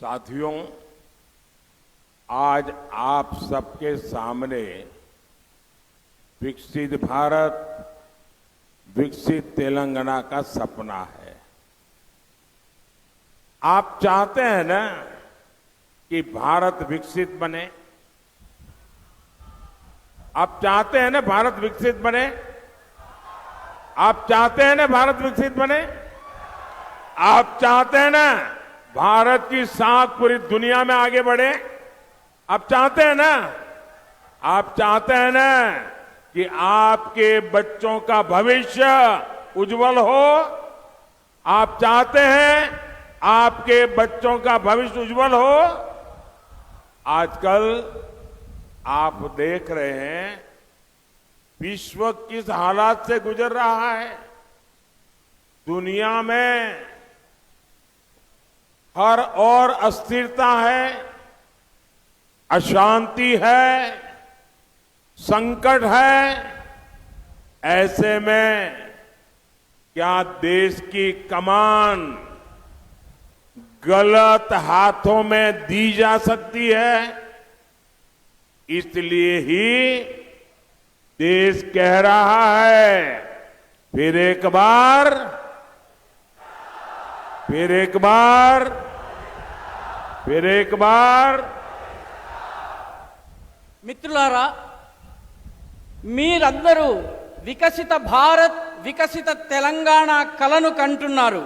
साथियों, आज आप सबके सामने विकसित भारत, विकसित तेलंगाना का सपना है। आप चाहते हैं ना कि भारत विकसित बने? आप चाहते हैं ना भारत विकसित बने? आप चाहते हैं ना भारत विकसित बने? आप चाहते हैं ना भारत की साख पूरी दुनिया में आगे बढ़े? आप चाहते हैं ना? आप चाहते हैं ना कि आपके बच्चों का भविष्य उज्जवल हो? आप चाहते हैं आपके बच्चों का भविष्य उज्जवल हो? आजकल आप देख रहे हैं विश्व किस हालात से गुजर रहा है। दुनिया में हर ओर अस्थिरता है, अशांति है, संकट है। ऐसे में क्या देश की कमान गलत हाथों में दी जा सकती है? इसलिए ही देश कह रहा है, फिर एक बार మిత్రులారా, మీరందరూ వికసిత భారత్, వికసిత తెలంగాణ కలను కంటున్నారు.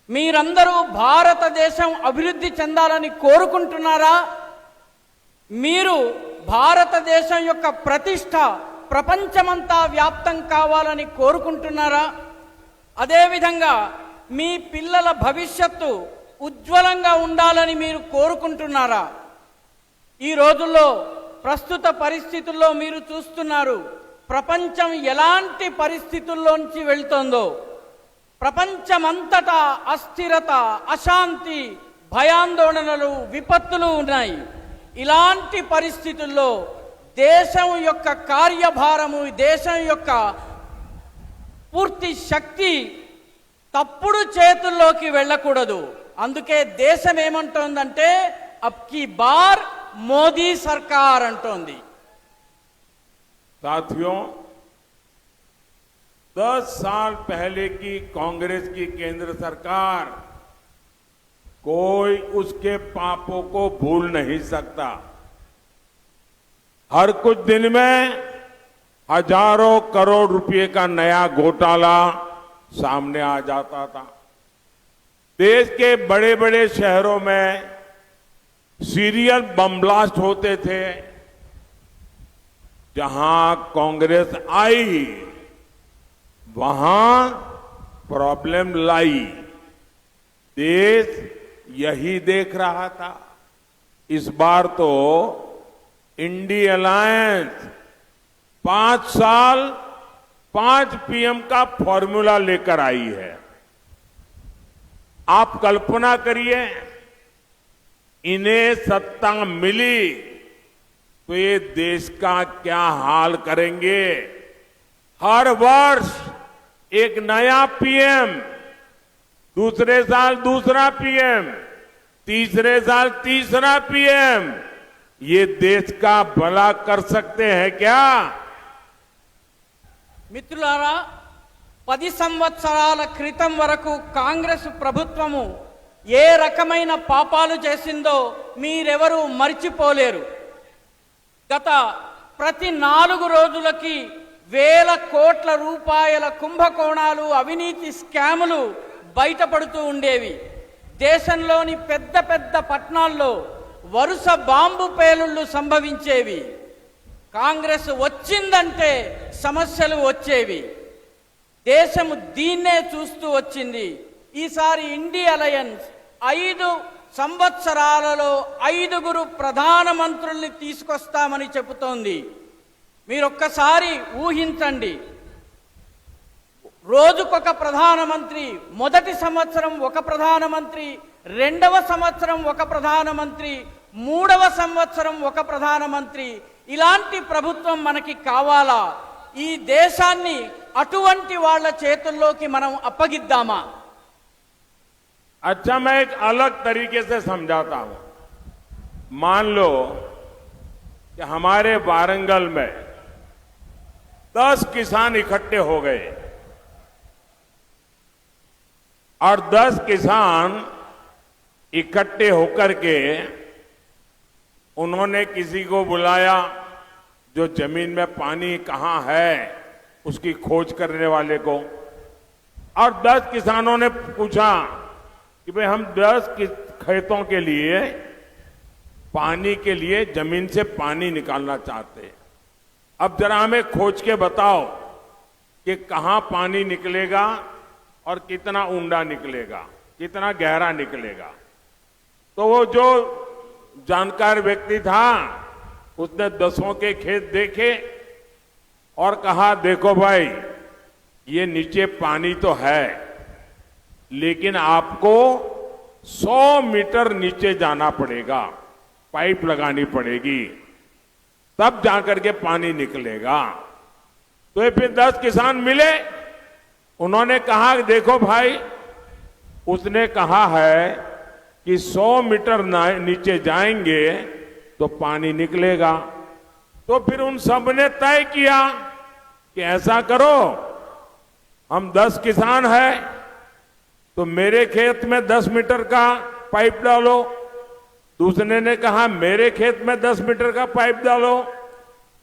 మీరందరూ భారతదేశం అభివృద్ధి చెందాలని కోరుకుంటున్నారా? మీరు భారతదేశం యొక్క ప్రతిష్ట ప్రపంచమంతా వ్యాప్తం కావాలని కోరుకుంటున్నారా? అదేవిధంగా మీ పిల్లల భవిష్యత్తు ఉజ్వలంగా ఉండాలని మీరు కోరుకుంటున్నారా? ఈ రోజుల్లో ప్రస్తుత పరిస్థితుల్లో మీరు చూస్తున్నారు ప్రపంచం ఎలాంటి పరిస్థితుల్లోంచి వెళ్తోందో. ప్రపంచమంతటా అస్థిరత, అశాంతి, భయాందోళనలు, విపత్తులు ఉన్నాయి. ఇలాంటి పరిస్థితుల్లో దేశం యొక్క కార్యభారము, దేశం యొక్క పూర్తి శక్తి తప్పుడు చేతుల్లోకి వెళ్ళకూడదు. అందుకే దేశం ఏమంటోందంటే అబ్ కీ బార్ మోదీ సర్కార్ అంటోంది. साथियों, 10 साल पहले की कांग्रेस की केंद्र सरकार कोई उसके पापों को भूल नहीं सकता। हर कुछ दिन में हजारों करोड़ रुपए का नया घोटाला सामने आ जाता था। देश के बड़े बड़े शहरों में सीरियल बम ब्लास्ट होते थे। जहां कांग्रेस आई वहां प्रॉब्लम लाई। देश यही देख रहा था। इस बार तो इंडी अलायंस 5 साल 5 पीएम का फॉर्मूला लेकर आई है। आप कल्पना करिए, इन्हें सत्ता मिली तो ये देश का क्या हाल करेंगे। हर वर्ष एक नया पीएम, दूसरे साल दूसरा पीएम, तीसरे साल तीसरा पीएम, ये देश का भला कर सकते हैं क्या? మిత్రులారా, 10 సంవత్సరాల క్రితం వరకు కాంగ్రెస్ ప్రభుత్వము ఏ రకమైన పాపాలు చేసిందో మీరెవరూ మర్చిపోలేరు. గత ప్రతి 4 రోజులకి వేల కోట్ల రూపాయల కుంభకోణాలు, అవినీతి స్కాములు బయటపడుతూ ఉండేవి. దేశంలోని పెద్ద పెద్ద పట్టణాల్లో వరుస బాంబు పేలుళ్లు సంభవించేవి. కాంగ్రెస్ వచ్చిందంటే సమస్యలు వచ్చేవి. దేశము దీన్నే చూస్తూ వచ్చింది. ఈసారి ఇండి అలయన్స్ 5 సంవత్సరాలలో 5గురు ప్రధానమంత్రుల్ని తీసుకొస్తామని చెబుతోంది. మీరొక్కసారి ఊహించండి, రోజుకొక ప్రధానమంత్రి, మొదటి సంవత్సరం ఒక ప్రధానమంత్రి, రెండవ సంవత్సరం ఒక ప్రధానమంత్రి, మూడవ సంవత్సరం ఒక ప్రధానమంత్రి. ఇలాంటి ప్రభుత్వం మనకి కావాలా? ఈ దేశాన్ని అటువంటి వాళ్ళ చేతుల్లోకి మనం అప్పగిద్దామా? अच्छा, मैं एक अलग तरीके से समझाता हूं। मान लो कि हमारे वारंगल में 10 किसान इकट्ठे हो गए और 10 किसान इकट्ठे होकर के उन्होंने किसी को बुलाया जो जमीन में पानी कहां है उसकी खोज करने वाले को, और 10 किसानों ने पूछा कि भाई हम 10 खेतों के लिए पानी के लिए जमीन से पानी निकालना चाहते हैं। अब जरा हमें खोज के बताओ कि कहां पानी निकलेगा और कितना ऊंडा निकलेगा, कितना गहरा निकलेगा। तो वो जो जानकार व्यक्ति था उसने 10 के खेत देखे और कहा, देखो भाई ये नीचे पानी तो है लेकिन आपको 100 मीटर नीचे जाना पड़ेगा, पाइप लगानी पड़ेगी, तब जाकर के पानी निकलेगा। तो ये फिर 10 किसान मिले, उन्होंने कहा देखो भाई, उसने कहा है कि 100 मीटर नीचे जाएंगे तो पानी निकलेगा। तो फिर उन सब ने तय किया कि ऐसा करो, हम 10 किसान हैं तो मेरे खेत में 10 मीटर का पाइप डालो, दूसरे ने कहा मेरे खेत में 10 मीटर का पाइप डालो।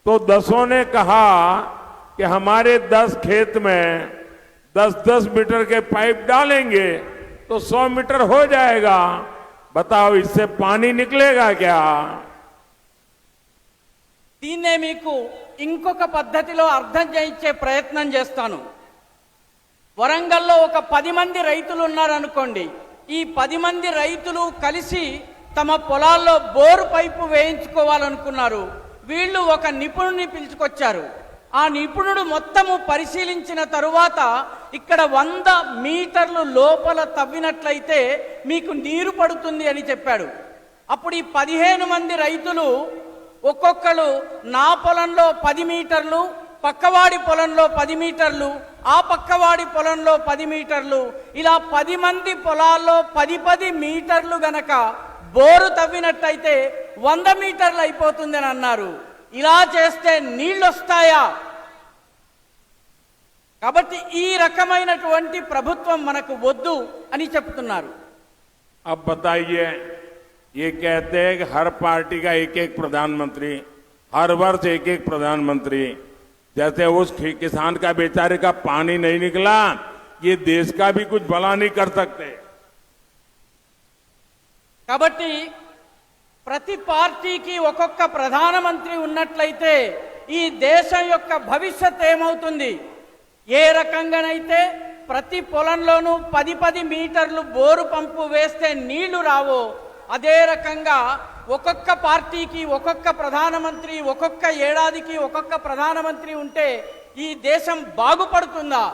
तो 10 ने कहा कि हमारे 10 खेत में 10-10 मीटर के पाइप डालेंगे तो 100 मीटर हो जाएगा। बताओ इससे पानी निकलेगा क्या? దీన్నే మీకు ఇంకొక పద్ధతిలో అర్థం చేయించే ప్రయత్నం చేస్తాను. వరంగల్లో ఒక 10 మంది రైతులు ఉన్నారనుకోండి. ఈ 10 మంది రైతులు కలిసి తమ పొలాల్లో బోరు పైపు వేయించుకోవాలనుకున్నారు. వీళ్ళు ఒక నిపుణుడిని పిలుచుకొచ్చారు. ఆ నిపుణుడు మొత్తము పరిశీలించిన తరువాత ఇక్కడ 100 మీటర్లు లోపల తవ్వినట్లయితే మీకు నీరు పడుతుంది అని చెప్పాడు. అప్పుడు ఈ 15 మంది రైతులు ఒక్కొక్కరు నా పొలంలో 10 మీటర్లు, పక్కవాడి పొలంలో 10 మీటర్లు, ఆ పక్కవాడి పొలంలో 10 మీటర్లు, ఇలా 10 మంది పొలాల్లో 10 మీటర్లు గనక బోరు తవ్వినట్టయితే 100 మీటర్లు అయిపోతుందని అన్నారు. ఇలా చేస్తే నీళ్ళు వస్తాయా? కాబట్టి ఈ రకమైనటువంటి ప్రభుత్వం మనకు వద్దు అని చెప్తున్నారు. अब बताइए, ये कहते हैं कि हर पार्टी का एक-एक प्रधानमंत्री, हर वर्ष एक-एक प्रधानमंत्री, जैसे उस किसान का बेचारे का पानी नहीं निकला, ये देश का भी कुछ भला नहीं कर सकते। కాబట్టి ప్రతి పార్టీకి ఒక్కొక్క ప్రధానమంత్రి ఉన్నట్లయితే ఈ దేశం యొక్క భవిష్యత్ ఏమవుతుంది? ఏ రకంగానైతే ప్రతి పొలంలోనూ 10 మీటర్లు బోరు పంపు వేస్తే నీళ్లు రావో, అదే రకంగా ఒక్కొక్క పార్టీకి ఒక్కొక్క ప్రధానమంత్రి, ఒక్కొక్క ఏడాదికి ఒక్కొక్క ప్రధానమంత్రి ఉంటే ఈ దేశం బాగుపడుతుందా?